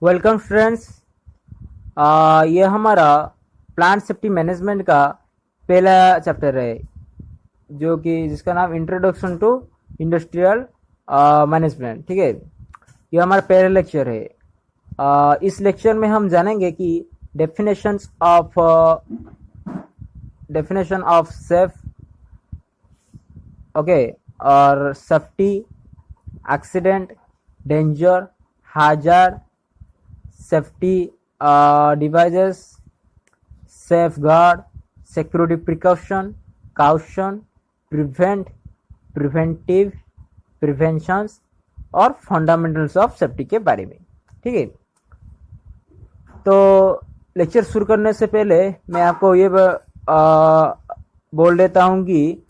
Welcome students. ये हमारा plant safety management का पहला चैप्टर है, जो कि जिसका नाम इंट्रोडक्शन टू इंडस्ट्रियल मैनेजमेंट। ठीक है, ये हमारा पहला लेक्चर है। इस लेक्चर में हम जानेंगे कि definitions of definition of safe, okay, और safety, accident, danger, hazard, safety devices, safeguard, security precaution, caution, prevent, preventive, preventions और फंडामेंटल्स ऑफ सेफ्टी के बारे में। ठीक है, तो लेक्चर शुरू करने से पहले मैं आपको ये बोल देता हूँ कि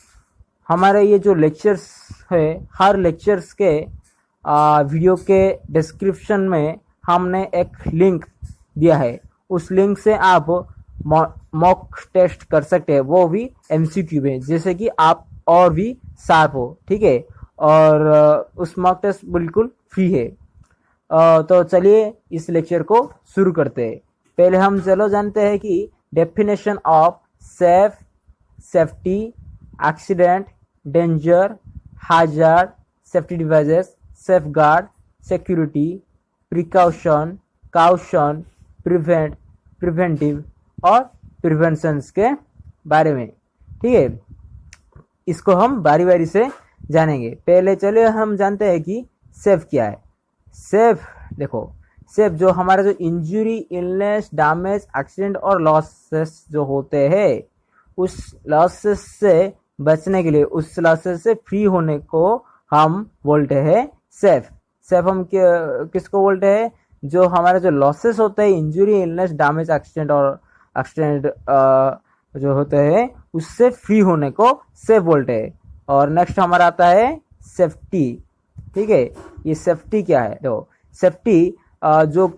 हमारे ये जो लेक्चर्स है, हर लेक्चर्स के वीडियो के डिस्क्रिप्शन में हमने एक लिंक दिया है। उस लिंक से आप मॉक टेस्ट कर सकते हैं, वो भी एमसीक्यू में, जैसे कि आप और भी शार्प हो। ठीक है, और उस मॉक टेस्ट बिल्कुल फ्री है। तो चलिए इस लेक्चर को शुरू करते हैं। पहले हम चलो जानते हैं कि definition of safe, safety, accident, danger, hazard, safety devices, safeguard, security, precaution, caution, prevent, preventive और प्रिवेंशंस के बारे में। ठीक है, इसको हम बारी बारी से जानेंगे। पहले चलिए हम जानते हैं कि सेफ क्या है। सेफ, देखो, सेफ जो हमारा जो इंजरी, इलनेस, डैमेज, एक्सीडेंट और लॉसेस जो होते हैं, उस लॉसेस से बचने के लिए, उस लॉसेस से फ्री होने को हम बोलते हैं सेफ। सेफ हम किसको बोलते हैं? जो हमारे जो लॉसेस होते हैं, इंजरी, इलनेस, डैमेज, एक्सीडेंट और एक्सीडेंट जो होते हैं, उससे फ्री होने को सेफ बोलते हैं। और नेक्स्ट हमारा आता है सेफ्टी। ठीक है, ये सेफ्टी क्या है? देखो, सेफ्टी जो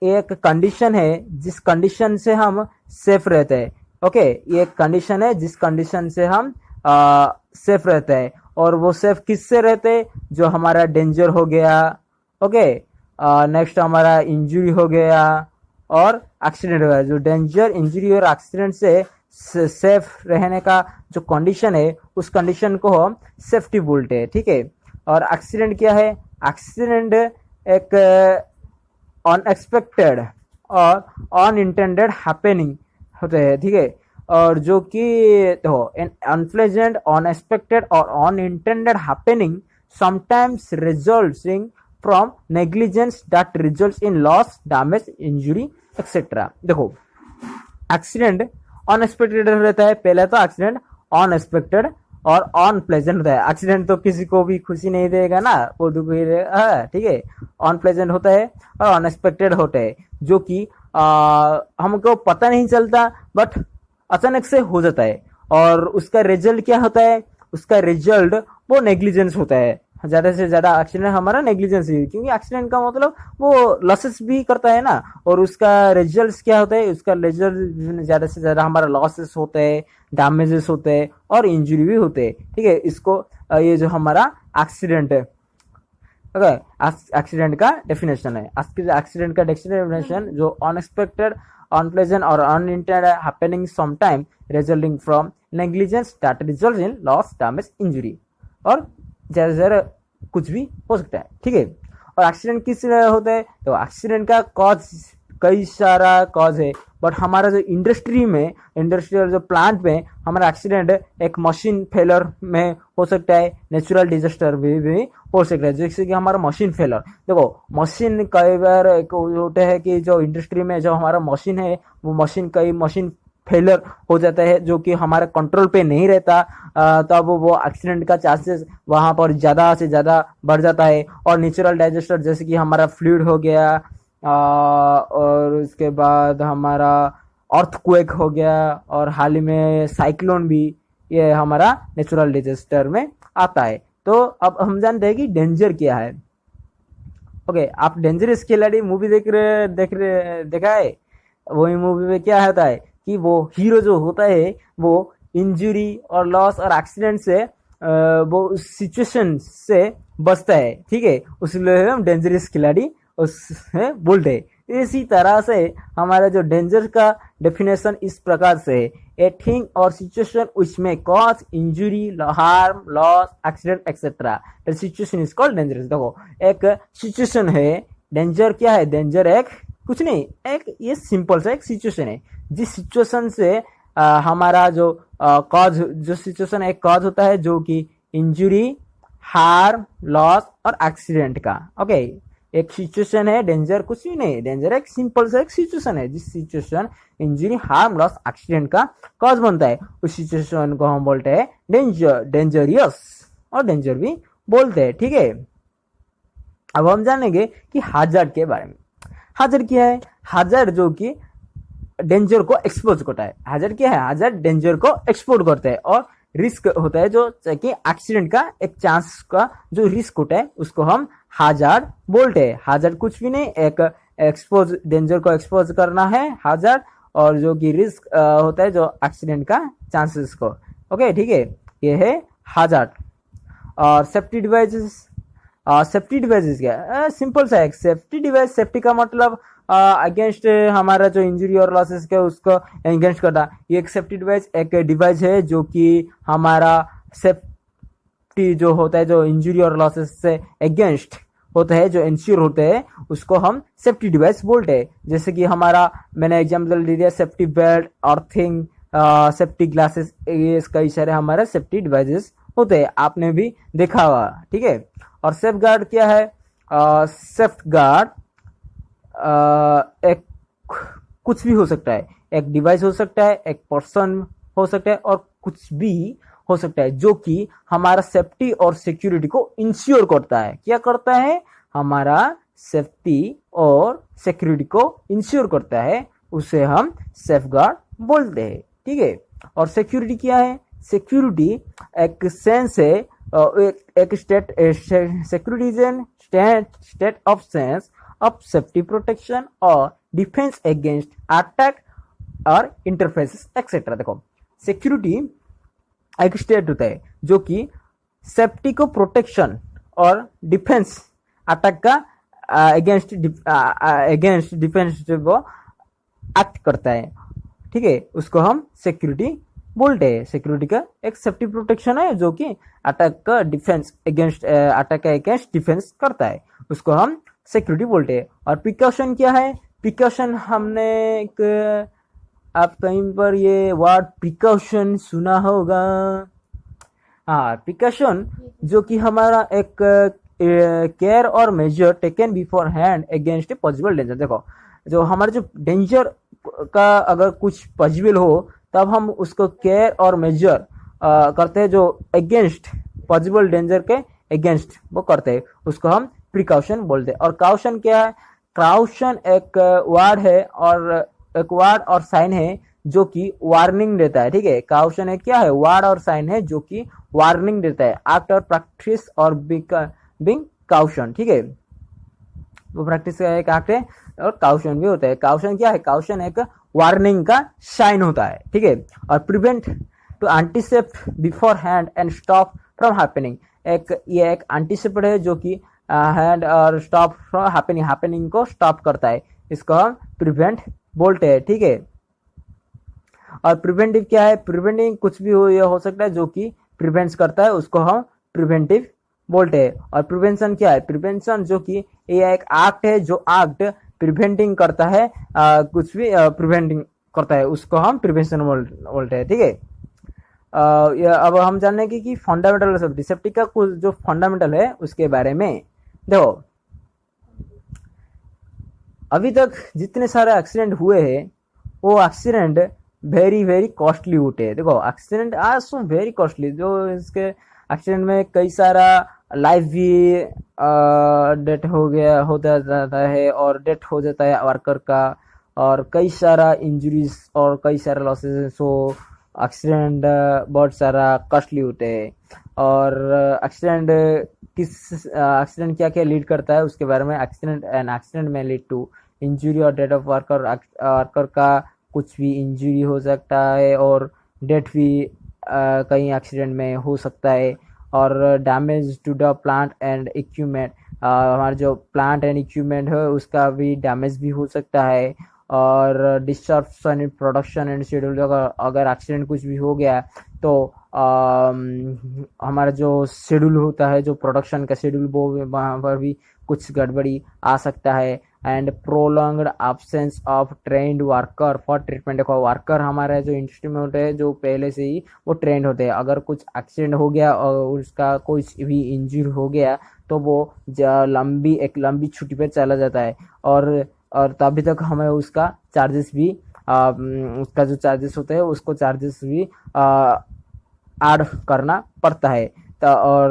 एक कंडीशन है जिस कंडीशन से हम सेफ रहते हैं। ओके, ये एक कंडीशन है जिस कंडीशन से हम सेफ रहते हैं। और वो सेफ किससे रहते हैं? जो हमारा डेंजर हो गया, ओके, नेक्स्ट हमारा इंजरी हो गया और एक्सीडेंट हो गया। जो डेंजर, इंजरी और एक्सीडेंट से सेफ रहने का जो कंडीशन है, उस कंडीशन को हम सेफ्टी बोलते हैं। ठीक है, और एक्सीडेंट क्या है? एक्सीडेंट एक अनएक्सपेक्टेड और अनइंटेंडेड हैपनिंग होते हैं। ठीक है, और जो कि देखो, एन अनप्लेजेंट, अनएक्सपेक्टेड और unintended happening sometimes resulting from negligence that results in loss, damage, injury etcetera. देखो, एक्सीडेंट अनएक्सपेक्टेड रहता है। पहले तो एक्सीडेंट अनएक्सपेक्टेड और अनप्लेजेंट होता है। एक्सीडेंट तो किसी को भी खुशी नहीं देगा ना, वो दुख ही देगा। ठीक है, अनप्लेजेंट होता है और अनएक्सपेक्टेड होता है, जो कि हमको पता नहीं चलता, बट अचानक से हो जाता है। और उसका रिजल्ट क्या होता है? उसका रिजल्ट वो नेग्लिजेंस होता है। ज्यादा से ज्यादा एक्सीडेंट हमारा नेग्लिजेंस ही, क्योंकि एक्सीडेंट का मतलब वो लॉसेस भी करता है ना। और उसका रिजल्ट क्या होता है? उसका रिजल्ट ज्यादा से ज्यादा हमारा लॉसेस होते हैं, डैमेजेस होते हैं और इंजरी भी होते हैं। ठीक है, इसको ये जो हमारा एक्सीडेंट है, ओके, एक्सीडेंट का डेफिनेशन है। एक्सीडेंट का डेफिनेशन जो अनएक्सपेक्टेड, अनप्लेजेंट और unintended happening sometime resulting from negligence that result in loss, damage, injury और ज्यादा से ज्यादा कुछ भी हो सकता है। ठीक है, और एक्सीडेंट किस होता है? तो एक्सीडेंट का कॉज कई सारा कॉज है, बट हमारा जो इंडस्ट्री में, इंडस्ट्रियल जो प्लांट में हमारा एक्सीडेंट एक मशीन फेलर में हो सकता है, नेचुरल डिजास्टर भी हो सकता है, जैसे कि हमारा मशीन फेलर। देखो, मशीन कई बार एक होते हैं कि जो इंडस्ट्री में जो हमारा मशीन है, वो मशीन फेलर हो जाता है, जो कि हमारे कंट्रोल पे नहीं रहता। तब वो एक्सीडेंट का चांसेस वहां पर ज्यादा से ज्यादा बढ़ जाता है। और नेचुरल डिजास्टर जैसे कि हमारा फ्लूड हो गया, और उसके बाद हमारा अर्थक्वेक हो गया, और हाल ही में साइक्लोन भी, ये हमारा नेचुरल डिजास्टर में आता है। तो अब हम जानते हैं कि डेंजर क्या है। ओके, आप डेंजरस खिलाड़ी मूवी देखा है? वही मूवी में क्या होता है कि वो हीरो जो होता है, वो इंजरी और लॉस और एक्सीडेंट से वो सिचुएशन से बचता है। ठीक है, उसलिए हम डेंजरस खिलाड़ी उससे बोलते हैं। इसी तरह से हमारा जो डेंजर का डेफिनेशन इस प्रकार से है, ए थिंग और सिचुएशन विच में cause injury, harm, loss, accident etcetera, the situation is called dangerous. देखो एक सिचुएशन है, डेंजर क्या है, डेंजर एक कुछ नहीं, एक ये सिंपल सा एक सिचुएशन है जिस सिचुएशन से हमारा जो कॉज, जो सिचुएशन एक कॉज होता है जो कि इंजुरी, हार्म, लॉस और एक्सीडेंट का। ओके, एक सिचुएशन है, डेंजर कुछ भी नहीं, डेंजर एक सिंपल सा एक सिचुएशन है जिस situation injury, harm, loss, accident का कॉज बनता है, उस सिचुएशन को हम बोलते हैं डेंजर, डेंजरियस और डेंजर भी बोलते हैं। ठीक है, अब हम जानेंगे कि हाजर्ड के बारे में। हाजर्ड क्या है? हाजर्ड जो कि डेंजर को एक्सपोज करता है। हाजर्ड क्या है? हाजर्ड डेंजर को एक्सपोज करता है और रिस्क होता है जो कि एक्सीडेंट का एक चांस का जो रिस्क होता है उसको हम हाजर्ड बोलते हैं। हाजर्ड कुछ भी नहीं, एक एक्सपोज, डेंजर को एक्सपोज करना है हाजर्ड, और जो कि रिस्क होता है जो एक्सीडेंट का चांसेस को। ओके, ठीक है, ये है हाजर्ड। और सेफ्टी डिवाइसेस, सेफ्टी डिवाइसेस क्या? सिंपल सा एक सेफ्टी डिवाइस, सेफ्टी का मतलब अगेंस्ट हमारा जो इंजरी और लॉसेस के उसको अगेंस्ट करना। ये एक सेफ्टी डिवाइस, एक डिवाइस है जो कि हमारा सेफ्टी जो होता है, जो इंजरी और लॉसेस से अगेंस्ट होता है, जो इंश्योर होते हैं, उसको हम सेफ्टी डिवाइस बोलते हैं। जैसे कि हमारा, मैंने एग्जाम्पल दे दिया, safety belt, earthing, safety glasses, ये कई सारे हमारे सेफ्टी डिवाइसेस होते हैं, आपने भी देखा हुआ। ठीक है, और सेफ गार्ड क्या है? सेफ गार्ड एक कुछ भी हो सकता है, एक डिवाइस हो सकता है, एक पर्सन हो सकता है, और कुछ भी हो सकता है जो कि हमारा सेफ्टी और सिक्योरिटी को इंश्योर करता है। क्या करता है? हमारा सेफ्टी और सिक्योरिटी को इंश्योर करता है, उसे हम सेफ गार्ड बोलते हैं। ठीक है, और सिक्योरिटी क्या है? सिक्योरिटी एक सेंस है, एक state, security is an state of sense of safety protection or defense against attack or interference etc। देखो, सिक्योरिटी एक स्टेट होता है जो कि सेफ्टी को प्रोटेक्शन और डिफेंस अटैक का अगेंस्ट डिफेंस वो एक्ट करता है। ठीक है, उसको हम सिक्योरिटी बोलते हैं। सिक्योरिटी का एक सेफ्टी प्रोटेक्शन है जो कि अटैक का डिफेंस अगेंस्ट, अटैक का अगेंस्ट डिफेंस करता है, उसको हम सिक्योरिटी बोलते हैं। और प्रिकॉशन क्या है? प्रिकॉशन, हमने एक, आप कहीं पर ये वर्ड प्रिकॉशन सुना होगा। हाँ, प्रिकॉशन जो कि हमारा एक केयर और measure taken beforehand against a possible danger. देखो, जो हमारा जो डेंजर का अगर कुछ पॉसिबल हो तब हम उसको केयर और मेजर करते हैं, जो अगेंस्ट पॉसिबल डेंजर के अगेंस्ट वो करते हैं, उसको हम प्रिकॉशन बोलते हैं। और काउशन क्या है? काउशन एक वर्ड है और एक वर्ड और साइन है जो कि वार्निंग देता है। ठीक है, काउशन है क्या है? वर्ड और साइन है जो कि वार्निंग देता है, आफ्टर प्रैक्टिस और बिंग काउशन। ठीक है, वो प्रैक्टिस का एक एक्ट है और काउशन भी होता है। काउशन क्या है? काउशन एक वार्निंग का साइन होता है। ठीक है, और prevent to anticipate beforehand and stop from happening, एक ये एक एंटीसिपेट है जो कि हैंड और स्टॉप फ्रॉम हैपनिंग, हैपनिंग को स्टॉप करता है, इसको हम प्रिवेंट बोलते हैं। ठीक है, और प्रिवेंटिव क्या है? प्रिवेंटिव कुछ भी हो, ये हो सकता है जो कि प्रिवेंट्स करता है, उसको हम प्रिवेंटिव बोलते हैं। और प्रिवेंशन क्या है? प्रिवेंशन जो कि ये एक एक्ट है जो एक्ट प्रिवेंटिंग करता है, कुछ भी प्रिवेंटिंग करता है, उसको हम प्रिवेंशन बोलते हैं। ठीक है, अब हम जानेंगे कि फंडामेंटल सेफ्टी, सेफ्टी का कुछ जो फंडामेंटल है उसके बारे में। देखो, अभी तक जितने सारे एक्सीडेंट हुए हैं वो एक्सीडेंट वेरी वेरी कॉस्टली होते हैं। देखो, accident are so very costly, जो इसके एक्सीडेंट में कई सारा लाइफ भी डेथ हो जाता है और डेथ हो जाता है वर्कर का, और कई सारा इंजरीज और कई सारे लॉसेस। सो एक्सीडेंट बहुत सारा कॉस्टली होते हैं। और एक्सीडेंट एक्सीडेंट क्या क्या लीड करता है उसके बारे में। एक्सीडेंट में लीड टू इंजरी और डेथ ऑफ वर्कर, वर्कर का कुछ भी इंजरी हो सकता है और डेथ भी कई एक्सीडेंट में हो सकता है। और damage to the plant and equipment, हमारा जो प्लांट एंड इक्विपमेंट है उसका भी डैमेज भी हो सकता है। और डिस्टर्बन इन प्रोडक्शन एंड शेड्यूल, अगर एक्सीडेंट कुछ भी हो गया तो हमारा जो शेड्यूल होता है, जो प्रोडक्शन का शेड्यूल, वो वहाँ पर भी कुछ गड़बड़ी आ सकता है। And prolonged absence of trend worker for treatment. देखो वर्कर हमारे जो इंडस्ट्री में होते हैं जो पहले से ही वो ट्रेंड होते हैं, अगर कुछ एक्सीडेंट हो गया और उसका कुछ भी इंजरी हो गया तो वो एक लंबी छुट्टी पे चला जाता है। और तभी तक हमें उसका चार्जेस भी उसका जो चार्जेस होते हैं उसको चार्जेस भी ऐड करना पड़ता है। तो और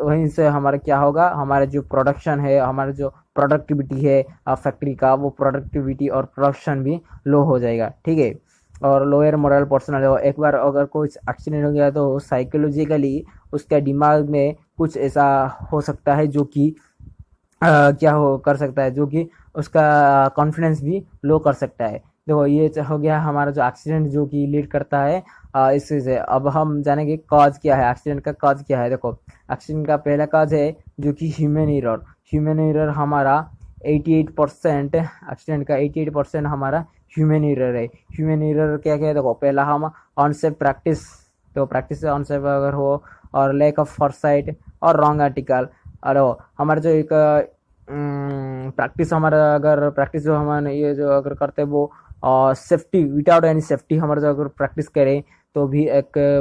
वहीं से हमारा क्या होगा, हमारा जो प्रोडक्शन है, हमारा जो प्रोडक्टिविटी है फैक्ट्री का, वो प्रोडक्टिविटी और प्रोडक्शन भी लो हो जाएगा। ठीक है। और लोअर मोरल पर्सनल, एक बार अगर कोई एक्सीडेंट हो गया तो साइकोलॉजिकली उसके दिमाग में कुछ ऐसा हो सकता है जो कि क्या हो कर सकता है, जो कि उसका कॉन्फिडेंस भी लो कर सकता है। देखो ये हो गया हमारा जो एक्सीडेंट जो कि लीड करता है इससे से। अब हम जानेंगे कॉज क्या है, एक्सीडेंट का कॉज क्या है। देखो एक्सीडेंट का पहला कॉज है जो कि ह्यूमन एरर। ह्यूमन एरर हमारा 88%, एक्सीडेंट का 88% हमारा ह्यूमन एरर है। ह्यूमन एरर क्या क्या है, देखो पहला हम ऑनसेफ प्रैक्टिस, तो प्रैक्टिस से ऑनसेफ अगर हो, और लैक ऑफ फॉरसाइट और रॉन्ग आर्टिकल। और हमारा जो एक प्रैक्टिस, हमारा अगर प्रैक्टिस जो हमारे ये जो अगर करते हैं वो सेफ्टी विदाउट एनी सेफ्टी हमारा जो अगर प्रैक्टिस करें तो भी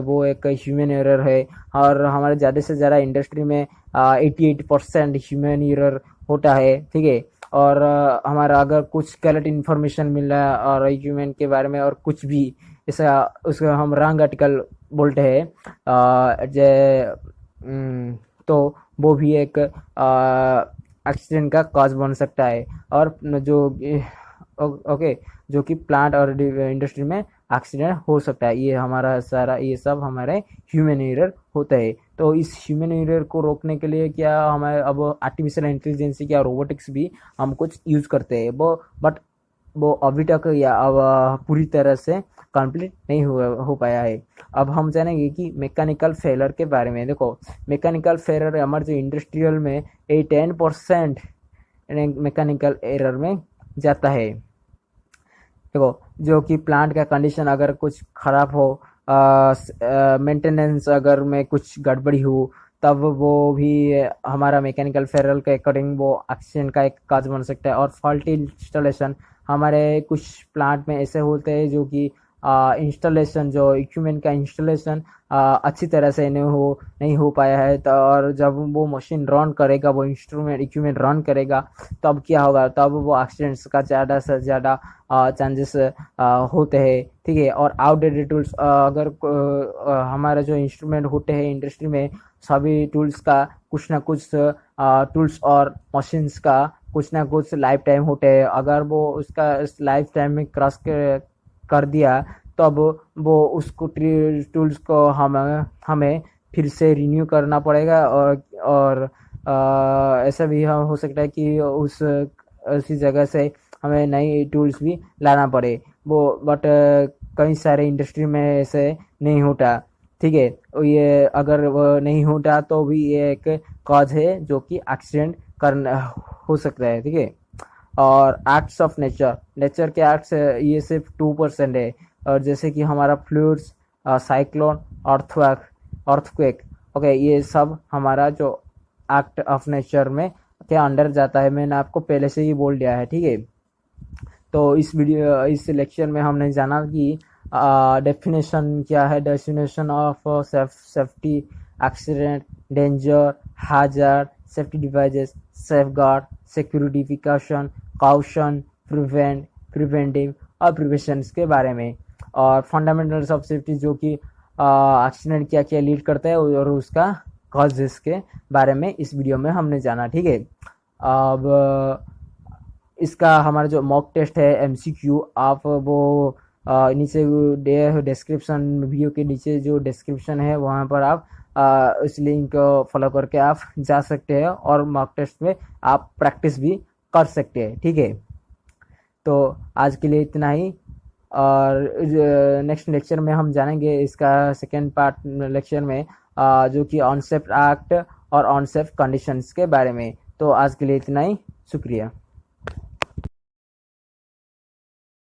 वो एक ह्यूमन एरर है। और हमारे ज़्यादा से ज़्यादा इंडस्ट्री में 88% ह्यूमन एरर होता है। ठीक है। और हमारा अगर कुछ गलत इन्फॉर्मेशन मिल रहा है और ह्यूमन के बारे में और कुछ भी ऐसा, उसको हम रॉन्ग आर्टिकल बोलते हैं तो वो भी एक एक्सीडेंट का कॉज बन सकता है। और जो ओके जो कि प्लांट और इंडस्ट्री में एक्सीडेंट हो सकता है, ये हमारा सारा ये सब हमारे ह्यूमन एरर होता है। तो इस ह्यूमन एरर को रोकने के लिए क्या हमारे अब आर्टिफिशियल इंटेलिजेंस या रोबोटिक्स भी हम कुछ यूज करते हैं, वो अभी तक या अब पूरी तरह से कंप्लीट नहीं हो पाया है। अब हम जानेंगे कि मैकेनिकल फेलर के बारे में। देखो मैकेनिकल फेलर हमारे जो इंडस्ट्रियल में 10% मैकेनिकल एरर में जाता है। देखो जो कि प्लांट का कंडीशन अगर कुछ खराब हो, मेंटेनेंस अगर में कुछ गड़बड़ी हो, तब वो भी हमारा मैकेनिकल फेरल के अकॉर्डिंग वो एक्सीडेंट का एक काज बन सकता है। और फॉल्टी इंस्टॉलेशन, हमारे कुछ प्लांट में ऐसे होते हैं जो कि इंस्टॉलेशन, जो इक्विपमेंट का इंस्टॉलेशन अच्छी तरह से नहीं हो पाया है। तो और जब वो मशीन रन करेगा, वो इक्विपमेंट रन करेगा, तब क्या होगा, तब वो एक्सीडेंट्स का ज़्यादा से ज़्यादा चांसेस होते हैं। ठीक है। और आउटडेटेड टूल्स, अगर हमारा जो इंस्ट्रूमेंट होते हैं इंडस्ट्री में, सभी टूल्स का कुछ ना कुछ टूल्स और मशीन्स का कुछ ना कुछ लाइफ टाइम होते हैं। अगर वो उसका इस लाइफ टाइम में क्रॉस कर दिया तब वो उसको टूल्स को हमें फिर से रिन्यू करना पड़ेगा। और ऐसा भी हो सकता है कि उसी जगह से हमें नई टूल्स भी लाना पड़े। वो बट कई सारे इंडस्ट्री में ऐसे नहीं होता। ठीक है। ये अगर वो नहीं होता तो भी ये एक कॉज है जो कि एक्सीडेंट करना हो सकता है। ठीक है। और एक्ट्स ऑफ नेचर के एक्ट्स ये सिर्फ 2% है। और जैसे कि हमारा फ्लूड्स, साइक्लोन, अर्थक्वेक, ओके, ये सब हमारा जो एक्ट ऑफ नेचर में के अंडर जाता है। मैंने आपको पहले से ही बोल दिया है। ठीक है। तो इस लेक्चर में हमने जाना कि डेफिनेशन क्या है, definition of safety, accident, danger, hazard, safety devices, safeguard, security precaution, caution, preventive और प्रिवेंशन के बारे में। और फंडामेंटल्स ऑफ सेफ्टी जो कि एक्सीडेंट क्या क्या लीड करता है और उसका कॉजेस के बारे में इस वीडियो में हमने जाना। ठीक है। अब इसका हमारा जो मॉक टेस्ट है MCQ, आप वो नीचे डिस्क्रिप्शन, वीडियो के नीचे जो डिस्क्रिप्शन है वहाँ पर आप उस लिंक को फॉलो करके आप जा सकते हैं और मॉक टेस्ट में आप प्रैक्टिस भी कर सकते हैं। ठीक है। तो आज के लिए इतना ही, और नेक्स्ट लेक्चर में हम जानेंगे इसका सेकेंड पार्ट लेक्चर में जो कि अनसेफ एक्ट और अनसेफ कंडीशंस के बारे में। तो आज के लिए इतना ही, शुक्रिया।